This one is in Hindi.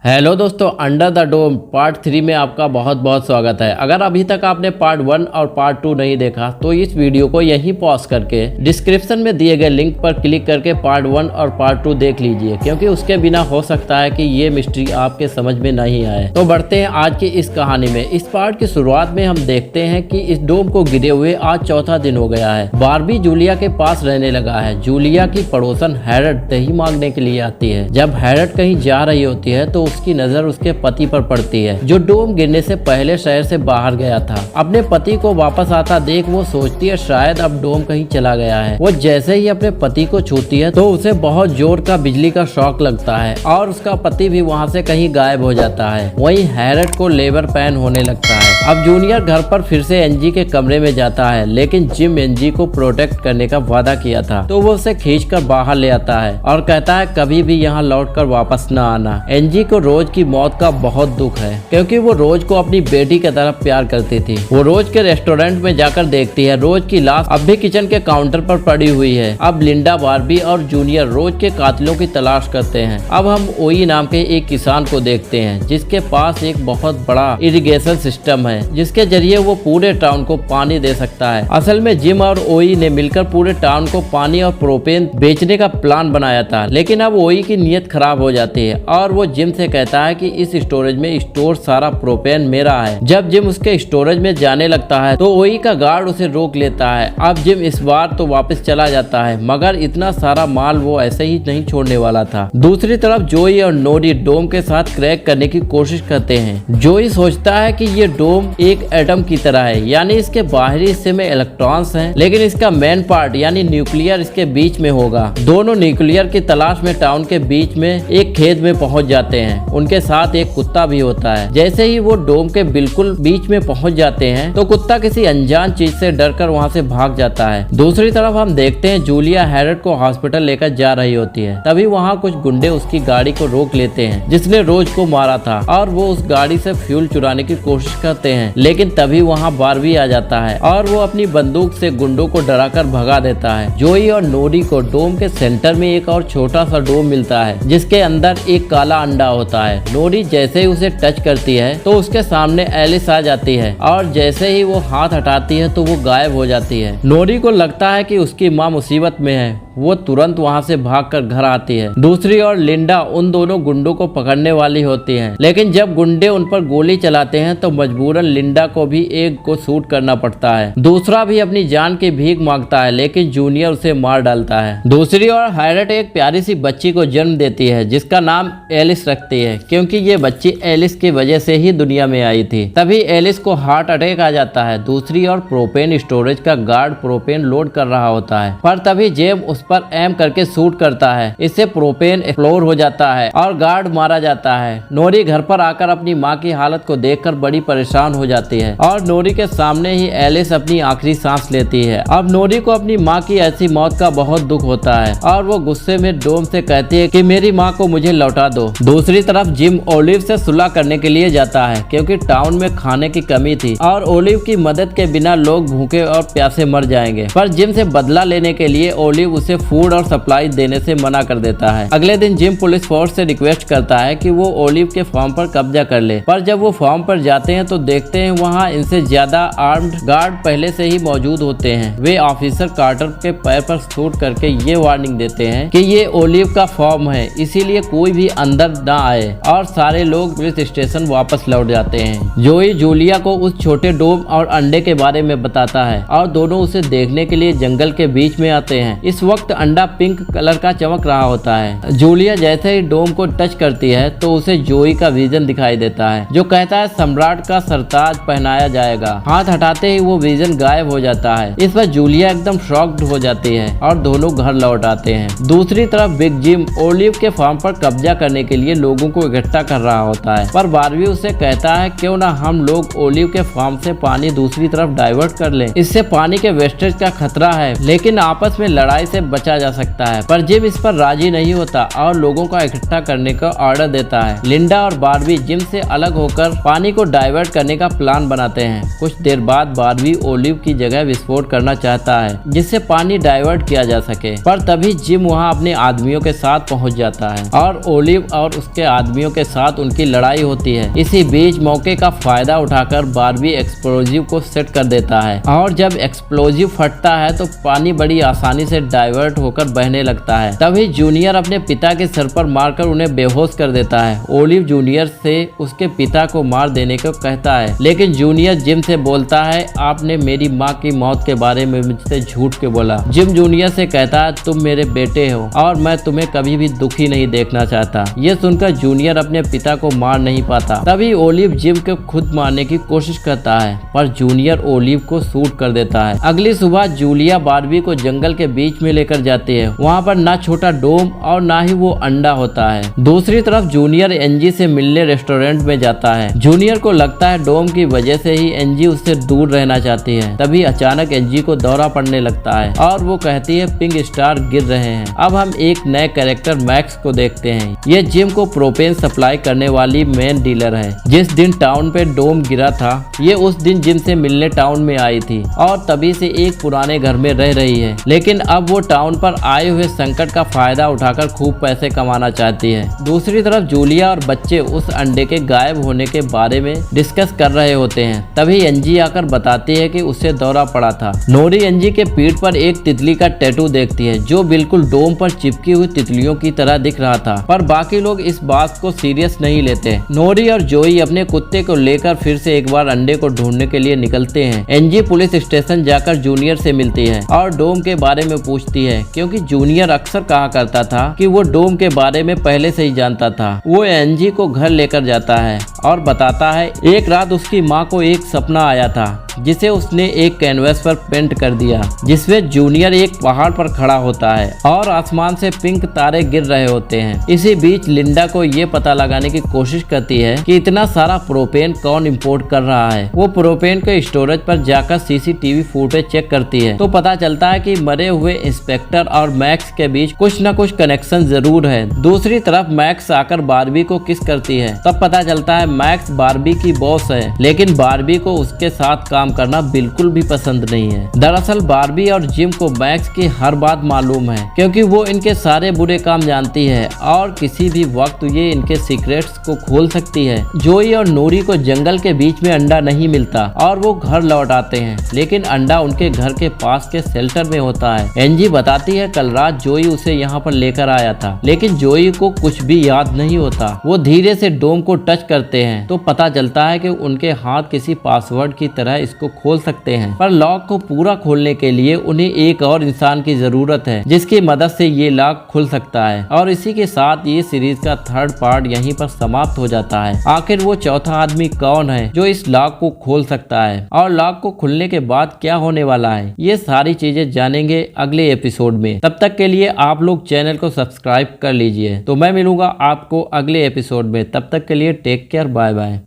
हेलो दोस्तों, अंडर द डोम पार्ट 3 में आपका बहुत बहुत स्वागत है। अगर अभी तक आपने पार्ट 1 और पार्ट 2 नहीं देखा तो इस वीडियो को यहीं पॉज करके डिस्क्रिप्शन में दिए गए लिंक पर क्लिक करके पार्ट 1 और पार्ट 2 देख लीजिए, क्योंकि उसके बिना हो सकता है कि ये मिस्ट्री आपके समझ में नहीं आए। तो बढ़ते हैं आज की इस कहानी में। इस पार्ट की शुरुआत में हम देखते हैं कि इस डोम को गिरे हुए आज चौथा दिन हो गया है। बारबी जूलिया के पास रहने लगा है। जूलिया की पड़ोसन हैरट दही मांगने के लिए आती है। जब हैरट कहीं जा रही होती है तो उसकी नजर उसके पति पर पड़ती है, जो डोम गिरने से पहले शहर से बाहर गया था। अपने पति को वापस आता देख वो सोचती है शायद अब डोम कहीं चला गया है। वो जैसे ही अपने पति को छूती है तो उसे बहुत जोर का बिजली का शॉक लगता है और उसका पति भी वहाँ से कहीं गायब हो जाता है। वहीं हैरट को लेबर पेन होने लगता है। अब जूनियर घर पर फिर से एनजी के कमरे में जाता है, लेकिन जिम एनजी को प्रोटेक्ट करने का वादा किया था तो वो उसे खींचकर बाहर ले आता है और कहता है कभी भी यहाँ लौटकर वापस न आना। एनजी को रोज की मौत का बहुत दुख है, क्योंकि वो रोज को अपनी बेटी की तरह प्यार करती थी। वो रोज के रेस्टोरेंट में जाकर देखती है रोज की लाश अब भी किचन के काउंटर पर पड़ी हुई है। अब लिंडा, बारबी और जूनियर रोज के कातिलों की तलाश करते हैं। अब हम ओई नाम के एक किसान को देखते हैं जिसके पास एक बहुत बड़ा इरिगेशन सिस्टम है, जिसके जरिए वो पूरे टाउन को पानी दे सकता है। असल में जिम और ओई ने मिलकर पूरे टाउन को पानी और प्रोपेन बेचने का प्लान बनाया था, लेकिन अब ओई की नीयत खराब हो जाती है और वो जिम से कहता है कि इस स्टोरेज में स्टोर सारा प्रोपेन मेरा है। जब जिम उसके स्टोरेज में जाने लगता है तो ओई का गार्ड उसे रोक लेता है। अब जिम इस बार तो वापस चला जाता है, मगर इतना सारा माल वो ऐसे ही नहीं छोड़ने वाला था। दूसरी तरफ जोई और नोरी डोम के साथ क्रैक करने की कोशिश करते हैं। जोई सोचता है कि ये डोम एक एटम की तरह है, यानी इसके बाहरी हिस्से में इलेक्ट्रॉन्स हैं, लेकिन इसका मेन पार्ट यानी न्यूक्लियर इसके बीच में होगा। दोनों न्यूक्लियर की तलाश में टाउन के बीच में एक खेत में पहुंच जाते हैं। उनके साथ एक कुत्ता भी होता है। जैसे ही वो डोम के बिल्कुल बीच में पहुंच जाते हैं तो कुत्ता किसी अनजान चीज से डरकर वहां से भाग जाता है। दूसरी तरफ हम देखते हैं जूलिया हैरट को हॉस्पिटल लेकर जा रही होती है। तभी वहाँ कुछ गुंडे उसकी गाड़ी को रोक लेते हैं जिसने रोज को मारा था, और वो उस गाड़ी से फ्यूल चुराने की कोशिश करते हैं, लेकिन तभी वहाँ बारबी आ जाता है और वो अपनी बंदूक से गुंडों को डराकर भगा देता है। जोई और नोरी को डोम के सेंटर में एक और छोटा सा डोम मिलता है जिसके अंदर एक काला अंडा होता है। नोरी जैसे ही उसे टच करती है तो उसके सामने एलिस आ जाती है और जैसे ही वो हाथ हटाती है तो वो गायब हो जाती है। नोरी को लगता है कि उसकी माँ मुसीबत में है। वो तुरंत वहाँ से भागकर घर आती है। दूसरी ओर लिंडा उन दोनों गुंडों को पकड़ने वाली होती है, लेकिन जब गुंडे उन पर गोली चलाते हैं तो मजबूरन लिंडा को भी एक को शूट करना पड़ता है। दूसरा भी अपनी जान की भीख मांगता है, लेकिन जूनियर उसे मार डालता है। दूसरी ओर हैरट एक प्यारी सी बच्ची को जन्म देती है जिसका नाम एलिस रखती है, क्योंकि ये बच्ची एलिस की वजह से ही दुनिया में आई थी। तभी एलिस को हार्ट अटैक आ जाता है। दूसरी ओर प्रोपेन स्टोरेज का गार्ड प्रोपेन लोड कर रहा होता है, पर तभी जेम उस पर एम करके शूट करता है। इससे प्रोपेन एक्सप्लोर हो जाता है और गार्ड मारा जाता है। नोरी घर पर आकर अपनी माँ की हालत को देखकर बड़ी परेशान हो जाती है और नोरी के सामने ही एलिस अपनी आखिरी सांस लेती है। अब नोरी को अपनी माँ की ऐसी मौत का बहुत दुख होता है और वो गुस्से में डोम से कहती है कि मेरी माँ को मुझे लौटा दो। दूसरी तरफ जिम ओलिव से सुलह करने के लिए जाता है, क्योंकि टाउन में खाने की कमी थी और ओलिव की मदद के बिना लोग भूखे और प्यासे मर जाएंगे। पर जिम से बदला लेने के लिए ओलिव उसे फूड और सप्लाई देने से मना कर देता है। अगले दिन जिम पुलिस फोर्स से रिक्वेस्ट करता है कि वो ओलिव के फार्म पर कब्जा कर ले, पर जब वो फार्म पर जाते हैं तो देखते हैं वहाँ इनसे ज्यादा आर्म्ड गार्ड पहले से ही मौजूद होते हैं। वे ऑफिसर कार्टर के पैर पर शूट करके ये वार्निंग देते हैं कि ये ओलिव का फार्म है, इसीलिए कोई भी अंदर ना आए, और सारे लोग पुलिस स्टेशन वापस लौट जाते हैं। जोई जूलिया को उस छोटे डोम और अंडे के बारे में बताता है और दोनों उसे देखने के लिए जंगल के बीच में आते हैं। इस वक्त अंडा पिंक कलर का चमक रहा होता है। जूलिया जैसे ही डोम को टच करती है तो उसे जोई का विजन दिखाई देता है, जो कहता है सम्राट का सरताज पहनाया जाएगा। हाथ हटाते ही वो विजन गायब हो जाता है। इस पर जूलिया एकदम शॉक्ड हो जाती है और दोनों घर लौट आते हैं। दूसरी तरफ बिग जिम ओलिव के फार्म पर कब्जा करने के लिए लोगों को इकट्ठा कर रहा होता है, पर बारबी उसे कहता है क्यों ना हम लोग ओलिव के फार्म से पानी दूसरी तरफ डाइवर्ट कर लें, इससे पानी के वेस्टेज का खतरा है। लेकिन आपस में लड़ाई से बचा जा सकता है, पर जिम इस पर राजी नहीं होता और लोगों को इकट्ठा करने का ऑर्डर देता है। लिंडा और बारबी जिम से अलग होकर पानी को डाइवर्ट करने का प्लान बनाते हैं। कुछ देर बाद बारबी ओलिव की जगह विस्फोट करना चाहता है जिससे पानी डाइवर्ट किया जा सके, पर तभी जिम वहां अपने आदमियों के साथ पहुंच जाता है और ओलिव और उसके आदमियों के साथ उनकी लड़ाई होती है। इसी बीच मौके का फायदा उठाकर बारबी एक्सप्लोजिव को सेट कर देता है और जब एक्सप्लोजिव फटता है तो पानी बड़ी आसानी से डाइवर्ट होकर बहने लगता है। तभी जूनियर अपने पिता के सर पर मारकर उन्हें बेहोश कर देता है। ओलिव जूनियर से उसके पिता को मार देने को कहता है, लेकिन जूनियर जिम से बोलता है, आपने मेरी माँ की मौत के बारे में मुझसे झूठ के बोला। जिम जूनियर से कहता है, तुम मेरे बेटे हो और मैं तुम्हें कभी भी दुखी नहीं देखना चाहता। ये सुनकर जूनियर अपने पिता को मार नहीं पाता। तभी ओलिव जिम को खुद मारने की कोशिश करता है, पर जूनियर ओलिव को शूट कर देता है। अगली सुबह जूलिया बारबी को जंगल के बीच में लेकर जाती है। वहाँ पर ना छोटा डोम और ना ही वो अंडा होता है। दूसरी तरफ जूनियर एनजी से मिलने रेस्टोरेंट में जाता है। जूनियर को लगता है डोम की वजह से ही एनजी उससे दूर रहना चाहती है। तभी अचानक एनजी को दौरा पड़ने लगता है और वो कहती है पिंक स्टार गिर रहे हैं। अब हम एक नए कैरेक्टर मैक्स को देखते हैं। ये जिम को प्रोपेन सप्लाई करने वाली मेन डीलर है। जिस दिन टाउन पे डोम गिरा था, ये उस दिन जिम से मिलने टाउन में आई थी और तभी से एक पुराने घर में रह रही है, लेकिन अब वो टाउन पर आए हुए संकट का फायदा उठाकर खूब पैसे कमाना चाहती है। दूसरी तरफ जूलिया और बच्चे उस अंडे के गायब होने के बारे में डिस्कस कर रहे होते हैं। तभी एनजी आकर बताती है कि उसे दौरा पड़ा था। नोरी एनजी के पीठ पर एक तितली का टैटू देखती है जो बिल्कुल डोम पर चिपकी हुई तितलियों की तरह दिख रहा था, पर बाकी लोग इस बात को सीरियस नहीं लेते। नोरी और जोई अपने कुत्ते को लेकर फिर से एक बार अंडे को ढूंढने के लिए निकलते हैं। एनजी पुलिस स्टेशन जाकर जूनियर से मिलती है और डोम के बारे में पूछती है, क्योंकि जूनियर अक्सर कहा करता था कि वो डोम के बारे में पहले से ही जानता था। वो एनजी को घर लेकर जाता है और बताता है एक रात उसकी माँ को एक सपना आया था जिसे उसने एक कैनवस पर पेंट कर दिया, जिसमें जूनियर एक पहाड़ पर खड़ा होता है और आसमान से पिंक तारे गिर रहे होते हैं। इसी बीच लिंडा को ये पता लगाने की कोशिश करती है कि इतना सारा प्रोपेन कौन इंपोर्ट कर रहा है। वो प्रोपेन के स्टोरेज पर जाकर सीसीटीवी फुटेज चेक करती है तो पता चलता है कि मरे हुए इंस्पेक्टर और मैक्स के बीच कुछ न कुछ कनेक्शन जरूर है। दूसरी तरफ मैक्स आकर बारबी को किस करती है। तब पता चलता है मैक्स बारबी की बॉस है, लेकिन बारबी को उसके साथ काम करना बिल्कुल भी पसंद नहीं है। दरअसल बारबी और जिम को मैक्स की हर बात मालूम है, क्योंकि वो इनके सारे बुरे काम जानती है और किसी भी वक्त ये इनके सीक्रेट्स को खोल सकती है। जोई और नूरी को जंगल के बीच में अंडा नहीं मिलता और वो घर लौट आते हैं, लेकिन अंडा उनके घर के पास के शेल्टर में होता है। एनजी बताती है कल रात जोई उसे यहाँ पर लेकर आया था, लेकिन जोई को कुछ भी याद नहीं होता। वो धीरे से डोम को टच करते हैं तो पता चलता है कि उनके हाथ किसी पासवर्ड की तरह इसको खोल सकते हैं, पर लॉक को पूरा खोलने के लिए उन्हें एक और इंसान की जरूरत है जिसकी मदद से ये लॉक खुल सकता है। और इसी के साथ ये सीरीज का थर्ड पार्ट यहीं पर समाप्त हो जाता है। आखिर वो चौथा आदमी कौन है जो इस लॉक को खोल सकता है और लॉक को खुलने के बाद क्या होने वाला है, ये सारी चीजें जानेंगे अगले एपिसोड में। तब तक के लिए आप लोग चैनल को सब्सक्राइब कर लीजिए। तो मैं मिलूंगा आपको अगले एपिसोड में। तब तक के लिए टेक केयर, बाय बाय।